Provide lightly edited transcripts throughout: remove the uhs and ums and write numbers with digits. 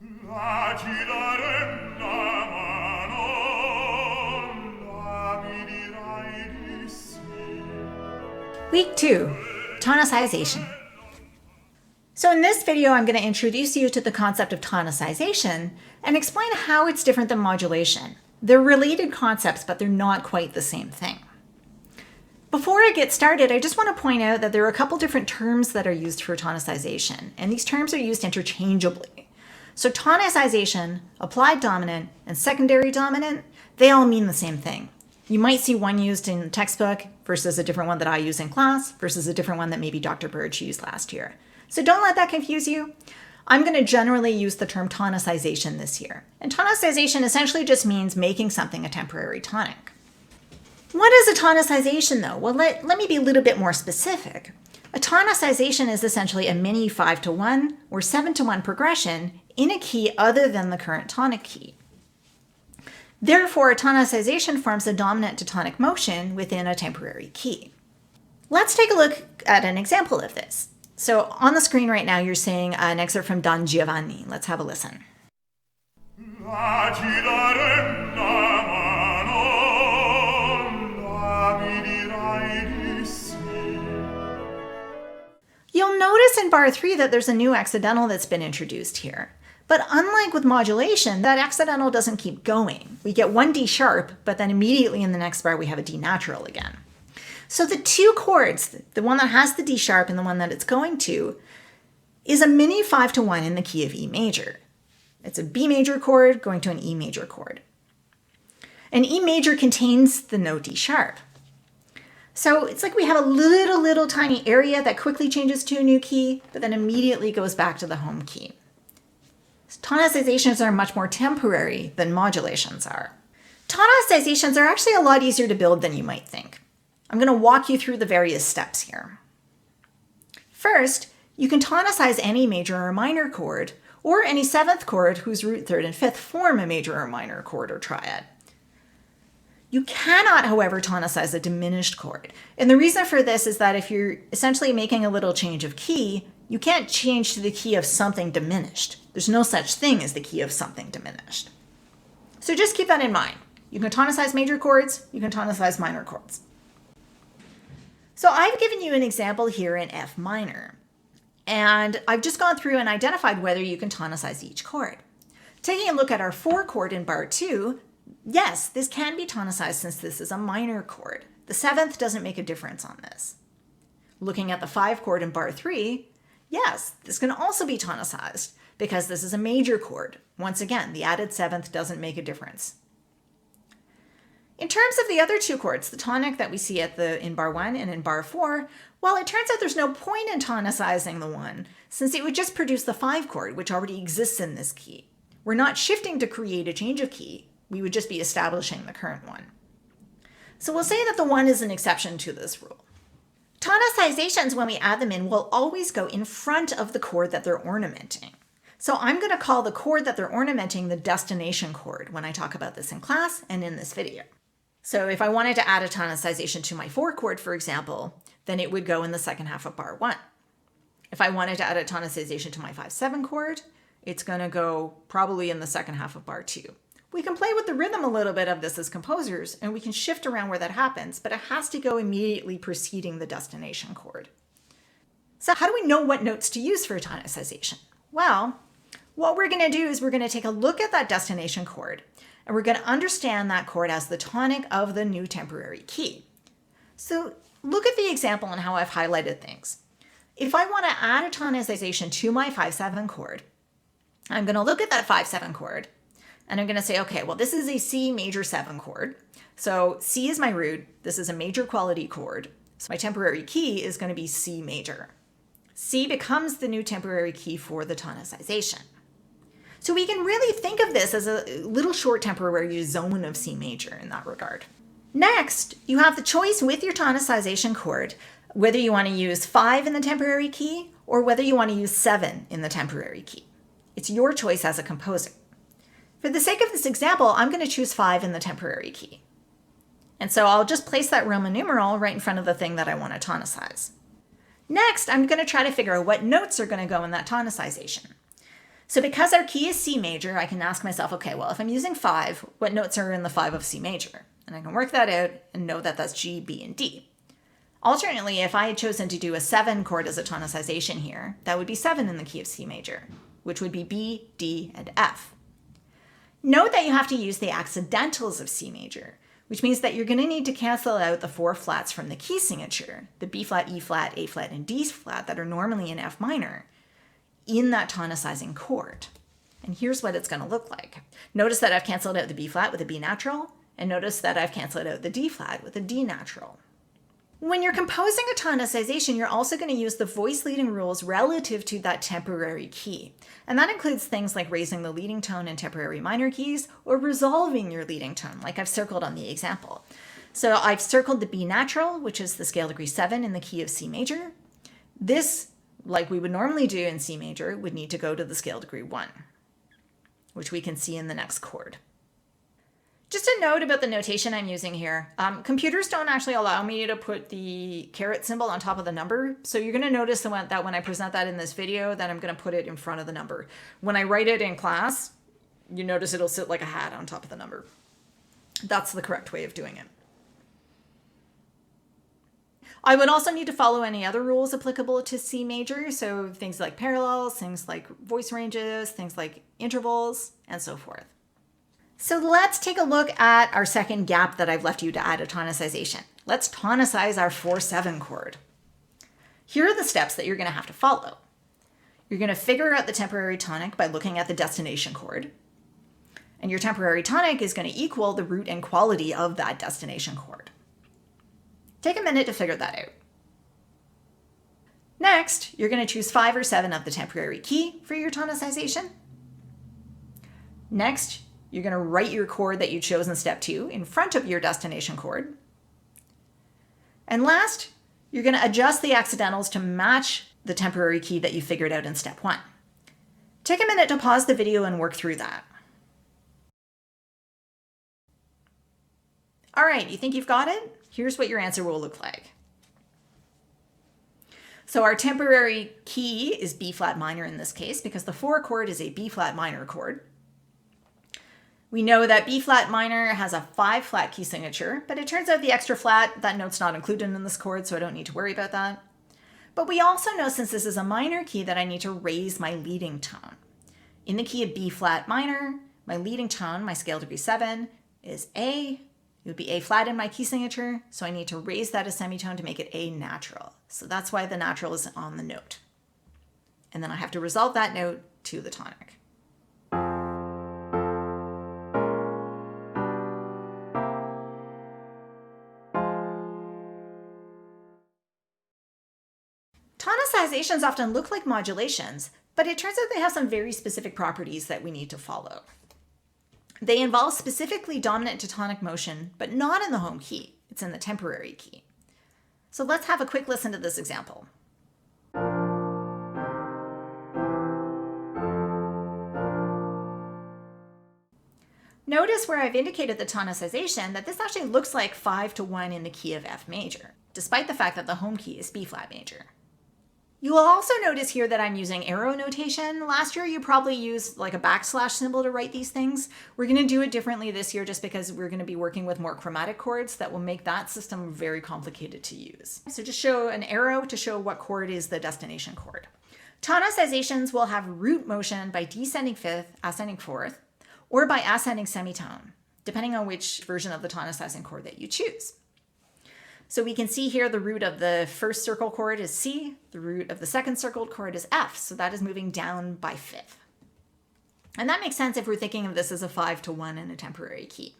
Week 2, tonicization. So in this video, I'm going to introduce you to the concept of tonicization and explain how it's different than modulation. They're related concepts, but they're not quite the same thing. Before I get started, I just want to point out that there are a couple different terms that are used for tonicization, and these terms are used interchangeably. So tonicization, applied dominant, and secondary dominant, they all mean the same thing. You might see one used in the textbook versus a different one that I use in class versus a different one that maybe Dr. Birch used last year. So don't let that confuse you. I'm going to generally use the term tonicization this year. And tonicization essentially just means making something a temporary tonic. What is a tonicization though? Well, let me be a little bit more specific. A tonicization is essentially a mini 5-to-1 or 7-to-1 progression in a key other than the current tonic key. Therefore, a tonicization forms a dominant to tonic motion within a temporary key. Let's take a look at an example of this. So on the screen right now, you're seeing an excerpt from Don Giovanni. Let's have a listen. You'll notice in bar 3 that there's a new accidental that's been introduced here. But unlike with modulation, that accidental doesn't keep going. We get one D sharp, but then immediately in the next bar we have a D natural again. So the two chords, the one that has the D sharp and the one that it's going to, is a mini 5-to-1 in the key of E major. It's a B major chord going to an E major chord. And E major contains the note D sharp. So it's like we have a little tiny area that quickly changes to a new key, but then immediately goes back to the home key. Tonicizations are much more temporary than modulations are. Tonicizations are actually a lot easier to build than you might think. I'm going to walk you through the various steps here. First, you can tonicize any major or minor chord, or any seventh chord whose root, third, and fifth form a major or minor chord or triad. You cannot, however, tonicize a diminished chord. And the reason for this is that if you're essentially making a little change of key, you can't change to the key of something diminished. There's no such thing as the key of something diminished. So just keep that in mind. You can tonicize major chords, you can tonicize minor chords. So I've given you an example here in F minor, and I've just gone through and identified whether you can tonicize each chord. Taking a look at our 4 chord in bar 2, yes, this can be tonicized since this is a minor chord. The 7th doesn't make a difference on this. Looking at the 5 chord in bar 3, yes, this can also be tonicized because this is a major chord. Once again, the added 7th doesn't make a difference. In terms of the other 2 chords, the tonic that we see in bar 1 and in bar 4, well, it turns out there's no point in tonicizing the 1 since it would just produce the 5 chord, which already exists in this key. We're not shifting to create a change of key. We would just be establishing the current one. So we'll say that the 1 is an exception to this rule. Tonicizations, when we add them in, will always go in front of the chord that they're ornamenting. So I'm going to call the chord that they're ornamenting the destination chord when I talk about this in class and in this video. So if I wanted to add a tonicization to my 4 chord, for example, then it would go in the second half of bar 1. If I wanted to add a tonicization to my 5-7 chord, it's going to go probably in the second half of bar 2. We can play with the rhythm a little bit of this as composers, and we can shift around where that happens, but it has to go immediately preceding the destination chord. So how do we know what notes to use for a tonicization? Well, what we're going to do is we're going to take a look at that destination chord, and we're going to understand that chord as the tonic of the new temporary key. So look at the example and how I've highlighted things. If I want to add a tonicization to my 5-7 chord, I'm going to look at that 5-7 chord, and I'm going to say, okay, well, this is a C major 7 chord. So C is my root. This is a major quality chord. So my temporary key is going to be C major. C becomes the new temporary key for the tonicization. So we can really think of this as a little short temporary zone of C major in that regard. Next, you have the choice with your tonicization chord, whether you want to use 5 in the temporary key or whether you want to use 7 in the temporary key. It's your choice as a composer. For the sake of this example, I'm going to choose 5 in the temporary key. And so I'll just place that Roman numeral right in front of the thing that I want to tonicize. Next, I'm going to try to figure out what notes are going to go in that tonicization. So because our key is C major, I can ask myself, okay, well, if I'm using 5, what notes are in the 5 of C major? And I can work that out and know that that's G, B, and D. Alternately, if I had chosen to do a 7 chord as a tonicization here, that would be 7 in the key of C major, which would be B, D, and F. Note that you have to use the accidentals of C major, which means that you're going to need to cancel out the 4 flats from the key signature, the B flat, E flat, A flat, and D flat that are normally in F minor, in that tonicizing chord. And here's what it's going to look like. Notice that I've canceled out the B flat with a B natural, and notice that I've canceled out the D flat with a D natural. When you're composing a tonicization, you're also going to use the voice leading rules relative to that temporary key. And that includes things like raising the leading tone in temporary minor keys or resolving your leading tone, like I've circled on the example. So I've circled the B natural, which is the scale degree 7 in the key of C major. This, like we would normally do in C major, would need to go to the scale degree 1, which we can see in the next chord. Just a note about the notation I'm using here. Computers don't actually allow me to put the caret symbol on top of the number. So you're going to notice that when I present that in this video, that I'm going to put it in front of the number. When I write it in class, you notice it'll sit like a hat on top of the number. That's the correct way of doing it. I would also need to follow any other rules applicable to C major. So things like parallels, things like voice ranges, things like intervals, and so forth. So let's take a look at our second gap that I've left you to add a tonicization. Let's tonicize our 4/7 chord. Here are the steps that you're going to have to follow. You're going to figure out the temporary tonic by looking at the destination chord. And your temporary tonic is going to equal the root and quality of that destination chord. Take a minute to figure that out. Next, you're going to choose 5 or 7 of the temporary key for your tonicization. Next, you're going to write your chord that you chose in step 2 in front of your destination chord. And last, you're going to adjust the accidentals to match the temporary key that you figured out in step 1. Take a minute to pause the video and work through that. All right, you think you've got it? Here's what your answer will look like. So our temporary key is B flat minor in this case because the 4 chord is a B flat minor chord. We know that B flat minor has a 5 flat key signature, but it turns out the extra flat, that note's not included in this chord, so I don't need to worry about that. But we also know, since this is a minor key, that I need to raise my leading tone. In the key of B flat minor, my leading tone, my scale degree 7, is A. It would be A flat in my key signature, so I need to raise that a semitone to make it A natural. So that's why the natural is on the note. And then I have to resolve that note to the tonic. Tonicizations often look like modulations, but it turns out they have some very specific properties that we need to follow. They involve specifically dominant to tonic motion, but not in the home key. It's in the temporary key. So let's have a quick listen to this example. Notice where I've indicated the tonicization that this actually looks like 5/1 in the key of F major, despite the fact that the home key is B flat major. You will also notice here that I'm using arrow notation. Last year, you probably used like a backslash symbol to write these things. We're going to do it differently this year just because we're going to be working with more chromatic chords that will make that system very complicated to use. So just show an arrow to show what chord is the destination chord. Tonicizations will have root motion by descending 5th, ascending 4th, or by ascending semitone, depending on which version of the tonicizing chord that you choose. So we can see here the root of the first circle chord is C, the root of the second circled chord is F, so that is moving down by 5th. And that makes sense if we're thinking of this as a 5/1 in a temporary key.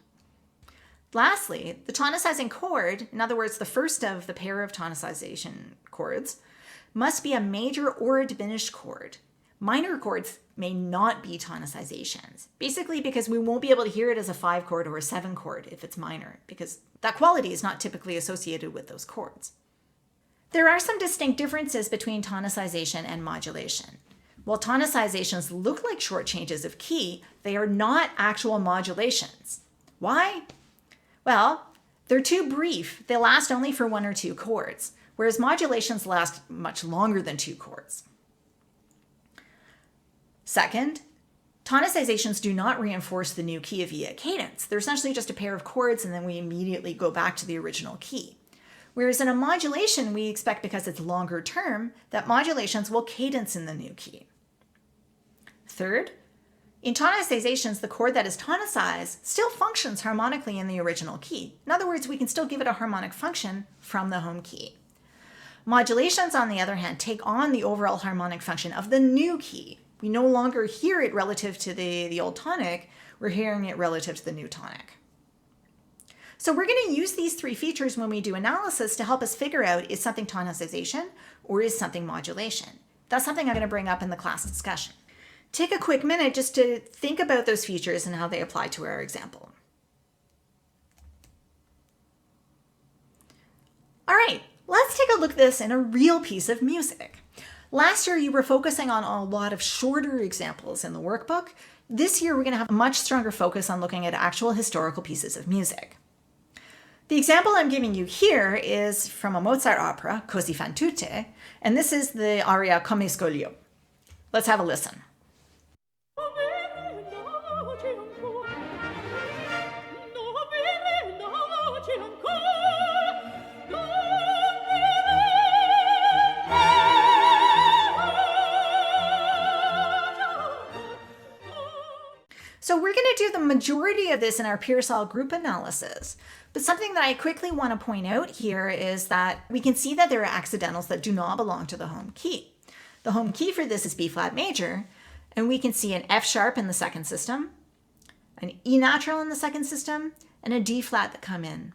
Lastly, the tonicizing chord, in other words, the first of the pair of tonicization chords, must be a major or a diminished chord. Minor chords may not be tonicizations, basically because we won't be able to hear it as a 5 chord or a 7 chord if it's minor, because that quality is not typically associated with those chords. There are some distinct differences between tonicization and modulation. While tonicizations look like short changes of key, they are not actual modulations. Why? Well, they're too brief. They last only for 1 or 2 chords, whereas modulations last much longer than 2 chords. Second, tonicizations do not reinforce the new key via cadence. They're essentially just a pair of chords and then we immediately go back to the original key. Whereas in a modulation, we expect, because it's longer term, that modulations will cadence in the new key. Third, in tonicizations, the chord that is tonicized still functions harmonically in the original key. In other words, we can still give it a harmonic function from the home key. Modulations, on the other hand, take on the overall harmonic function of the new key. We no longer hear it relative to the old tonic, we're hearing it relative to the new tonic. So we're going to use these three features when we do analysis to help us figure out, is something tonicization or is something modulation? That's something I'm going to bring up in the class discussion. Take a quick minute just to think about those features and how they apply to our example. All right, let's take a look at this in a real piece of music. Last year, you were focusing on a lot of shorter examples in the workbook. This year, we're going to have a much stronger focus on looking at actual historical pieces of music. The example I'm giving you here is from a Mozart opera, Così fan tutte, and this is the aria Come scoglio. Let's have a listen. So we're going to do the majority of this in our Pearsall group analysis. But something that I quickly want to point out here is that we can see that there are accidentals that do not belong to the home key. The home key for this is B flat major, and we can see an F sharp in the second system, an E natural in the second system, and a D flat that come in.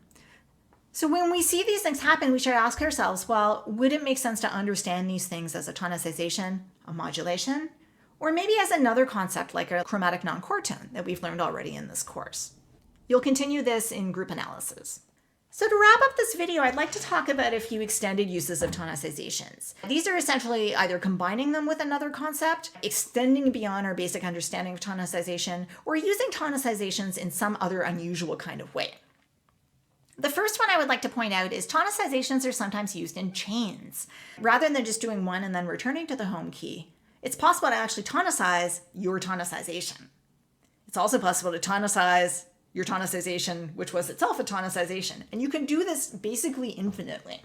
So when we see these things happen, we should ask ourselves, well, would it make sense to understand these things as a tonicization, a modulation, or maybe as another concept like a chromatic non-chord tone that we've learned already in this course? You'll continue this in group analysis. So to wrap up this video, I'd like to talk about a few extended uses of tonicizations. These are essentially either combining them with another concept, extending beyond our basic understanding of tonicization, or using tonicizations in some other unusual kind of way. The first one I would like to point out is tonicizations are sometimes used in chains. Rather than just doing one and then returning to the home key, it's possible to actually tonicize your tonicization. It's also possible to tonicize your tonicization, which was itself a tonicization. And you can do this basically infinitely.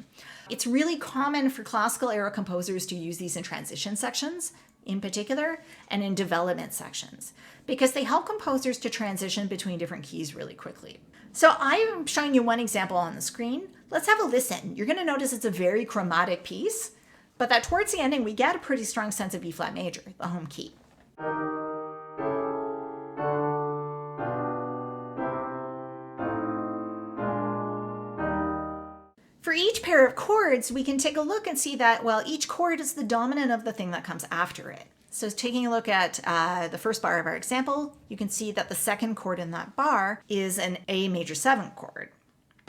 It's really common for classical era composers to use these in transition sections in particular, and in development sections, because they help composers to transition between different keys really quickly. So I'm showing you one example on the screen. Let's have a listen. You're going to notice it's a very chromatic piece, but that towards the ending, we get a pretty strong sense of B flat major, the home key. For each pair of chords, we can take a look and see that, well, each chord is the dominant of the thing that comes after it. So taking a look at the first bar of our example, you can see that the second chord in that bar is an A major 7 chord.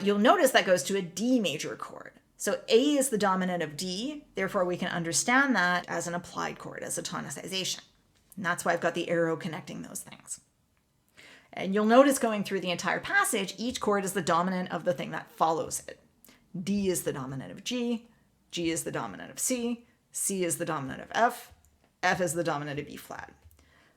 You'll notice that goes to a D major chord. So A is the dominant of D, therefore we can understand that as an applied chord, as a tonicization. And that's why I've got the arrow connecting those things. And you'll notice going through the entire passage, each chord is the dominant of the thing that follows it. D is the dominant of G, G is the dominant of C, C is the dominant of F, F is the dominant of B flat.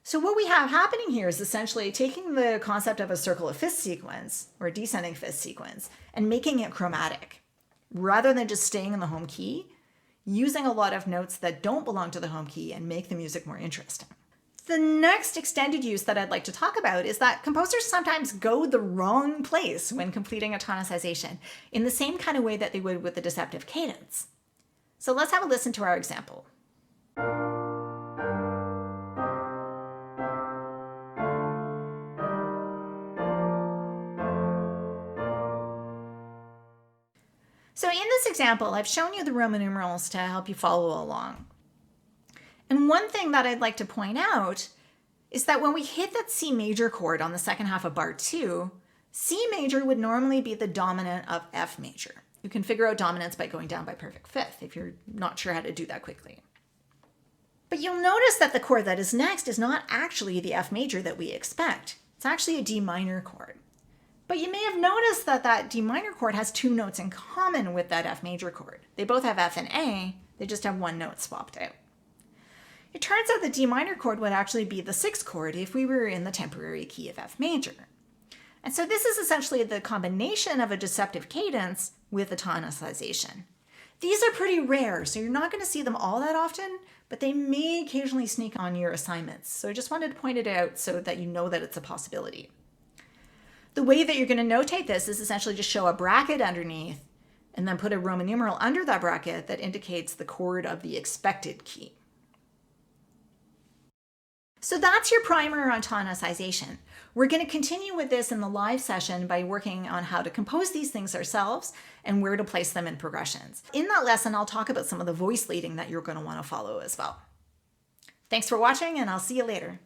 So what we have happening here is essentially taking the concept of a circle of fifth sequence, or a descending fifth sequence, and making it chromatic. Rather than just staying in the home key, using a lot of notes that don't belong to the home key and make the music more interesting. The next extended use that I'd like to talk about is that composers sometimes go the wrong place when completing a tonicization, in the same kind of way that they would with the deceptive cadence. So let's have a listen to our example. So in this example, I've shown you the Roman numerals to help you follow along. And one thing that I'd like to point out is that when we hit that C major chord on the second half of bar 2, C major would normally be the dominant of F major. You can figure out dominance by going down by perfect fifth if you're not sure how to do that quickly. But you'll notice that the chord that is next is not actually the F major that we expect. It's actually a D minor chord. But you may have noticed that that D minor chord has two notes in common with that F major chord. They both have F and A, they just have one note swapped out. It turns out the D minor chord would actually be the sixth chord if we were in the temporary key of F major. And so this is essentially the combination of a deceptive cadence with a tonicization. These are pretty rare, so you're not going to see them all that often, but they may occasionally sneak on your assignments. So I just wanted to point it out so that you know that it's a possibility. The way that you're going to notate this is essentially just show a bracket underneath and then put a Roman numeral under that bracket that indicates the chord of the expected key. So that's your primer on tonicization. We're going to continue with this in the live session by working on how to compose these things ourselves and where to place them in progressions. In that lesson, I'll talk about some of the voice leading that you're going to want to follow as well. Thanks for watching, and I'll see you later.